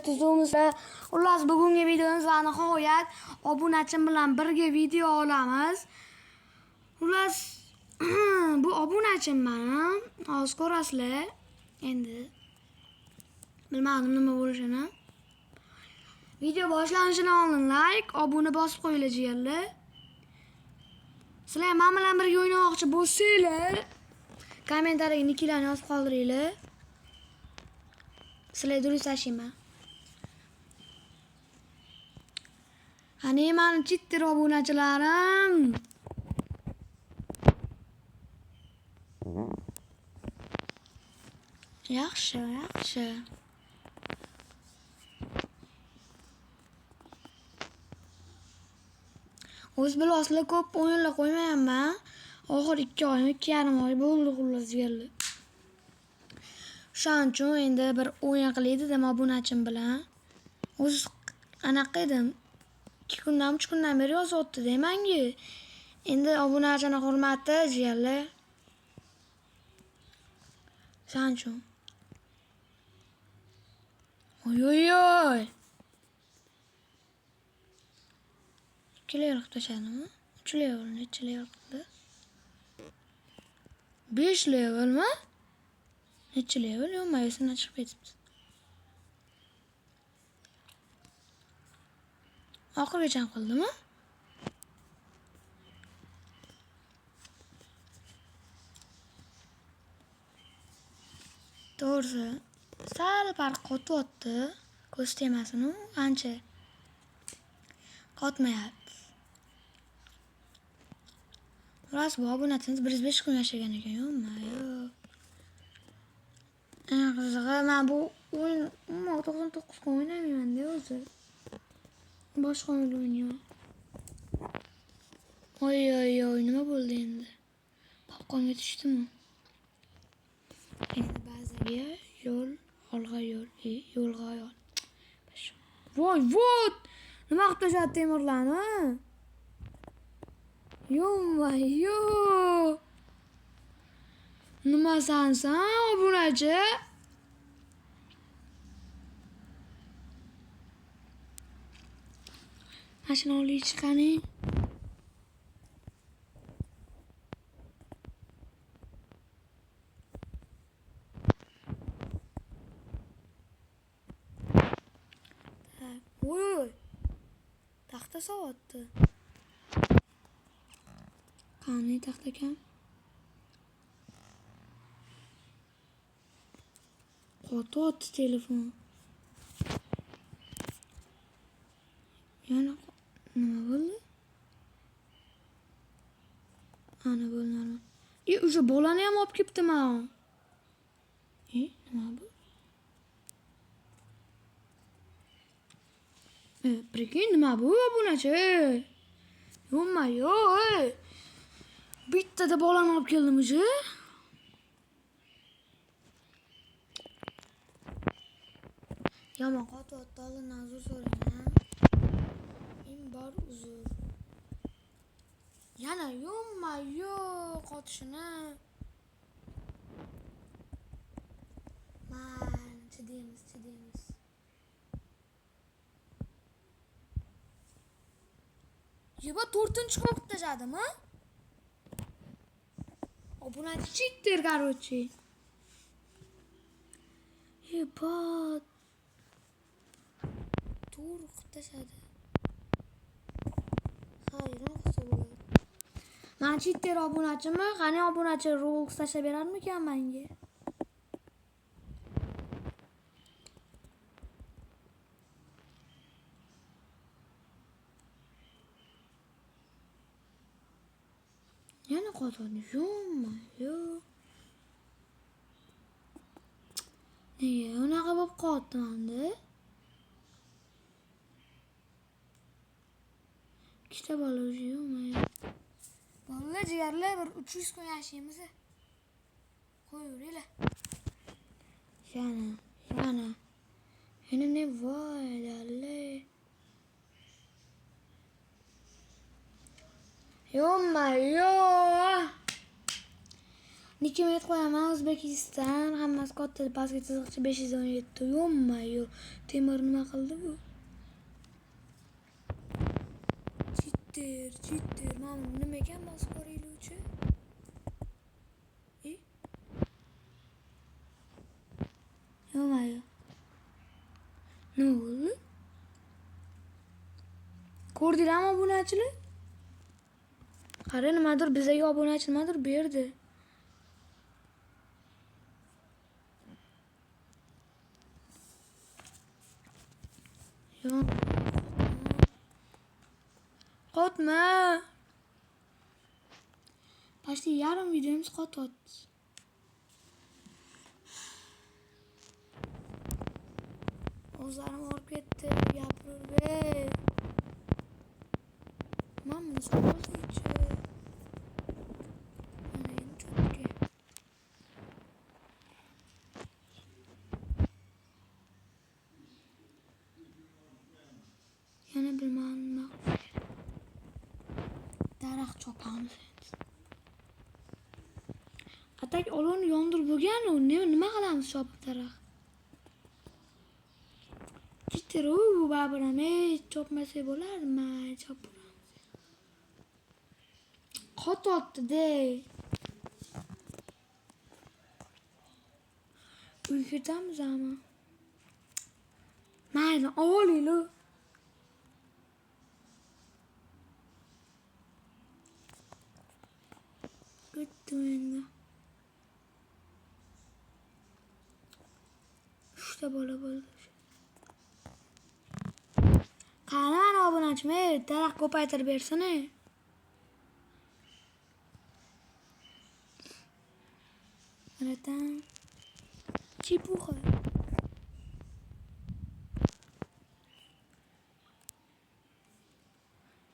tuzumizda. Xullas, bugungi videomiz va nihoyat obunachim bilan birga video olamiz. Xullas, bu obunachim meni. Hozir ko'rasizlar. Endi bilmadim nima bo'lishini. Video boshlanishidan oldin like, obuna bosib qo'yinglar jiyanlar. Sizlar men bilan birga o'ynamoqchi bo'lsanglar, kommentariyaga nicklarni yozib qoldiringlar. Sizlar durust ashima. Hani meni chitter obunachilarim. Yaxshi. O'z bilasizlar ko'p o'yinlar qo'ymayapman. Oxir 2 oy, 2,5 oy bo'ldi xullas yerli. Shuning uchun endi bir o'yin qilaylik dedim obunachim bilan. O'z anaqa edim. 2 kundan 3 kundan beri yozyapti-da menga. Endi obunachini hurmati jiyanlar. Shuning uchun. Oy. 2 level qilib tashladimmi? 3 level, necha level qildi? 5 levelmi? Necha level? Yo'qmaysan chiqib ketibdi. Oxirgacha qildimi? To'g'risi, sal farq qotyapti. Ko'z temasini ancha qotmayapti. Ras bu obunachimiz 105 kun yashagan ekan, yo'q. Qizig'i, men bu o'yin 99 kun o'ynamayman-da o'zi. Boshqa o'yin o'ynayman. Oy, nima bo'ldi endi? Popqonga tushdimi? Endi ba'ziga yo'l, olg'a yo'l, yo'lga yo'l. Voy, vot! Nima qilib tashladi temirlarni? Yo. Nima sansan, obunachi? Mashina olib chiqaning. Voy. Taxta sovatdi. Qani taxta ekan? Qotyapti telefon. Yana nima bo'ldi? Ana bo'lmadi. O'sha bolani ham olib ketibman. Nima bu? Prekin nima bu obunachi? Yo'q. Bittada bolani olib keldim-chi. Yomon qotyapti, oldindan uzr so'rayman. Bor uzr. Yana yo'q qotishini. Man, chidaymiz. Yeba 4-chi kun qilib tashladimi? Obunachi chitter, короче. Yeba. To'g'ri qilib tashladi. Hayron qilsa bo'ladi. Men chitter obunachimi? Qani obunachi Roblox tashlab berarmikan menga? Yana qotadi. Yo'q. Nega unaqa bo'lib qoldi menda? Ikkita bola o'zi yo'qmi? Bolalar jigarlar bir 300 kun yashaymiz. Qo'yaveringlar. Yana. Yana ne voy dalle. Yo'q. Nikkim aytib qo'yaman, O'zbekiston, hammasi katta pastga chiziqcha 517. Yo'q, Temur nima qildi bu? Chitter. Mana nima ekan mazkur eluvchi? Yo'q. Nima bo'ldi? Ko'rdinglarmi obunachilar? Qara, nimadir bizga obunachi nimadir berdi. Yo'q. Qotma. Почти yarim videomiz qotyapti. O'zlarim olib ketdi, gapirib. Mana buni sotmoqchi. Mana endi cho'pga. Yana bilmadim nima qilish kerak. Daraxt chopamiz. Atak olovni yondirib bo'lgan u, nima qilamiz chopib daraxt? Chitter bu babiram, chopmasak bo'ladimi? Chopamiz. Qotyapti-de. Uyga ketamizmi? Mayli, olaylik. Ketdim endi. 3 ta bola bo'ldi. Qani obunachim, daraxt ko'paytirib bersana. Qaratan. Chipuxa.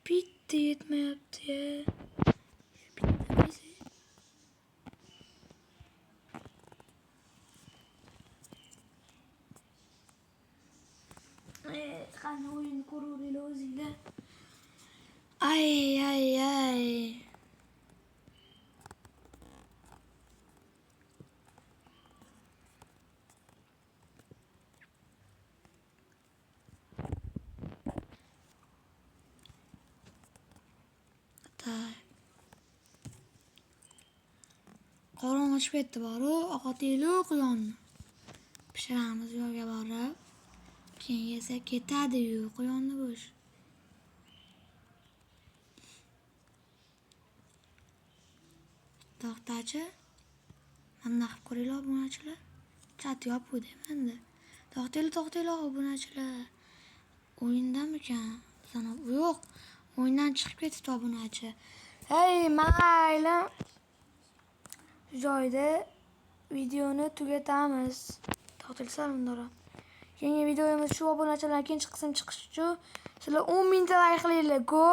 Bitta yetmayapti. Qani o'yin ko'ruvdilar o'zinglar. Ay. Qorong ochib ketdi boru, oqataylik quyonni. Pishiramiz yo'lga borib. Keyin yesak ketadi-yu, quyonni bo'sh. To'xtachi. Mana qilib ko'ringlar obunachilar. Chat yopib deyman-da. To'xtanglar obunachilar. O'yindamikan? Yo'q. O'yindan chiqib ketdi obunachi. Mayli. Joyda videoni tugatamiz. To'xtalsam undora. Keyingi videomiz shu obunachilarning ikkinchi qismi chiqishi uchun sizlar 10 ming like qilinglar. Go!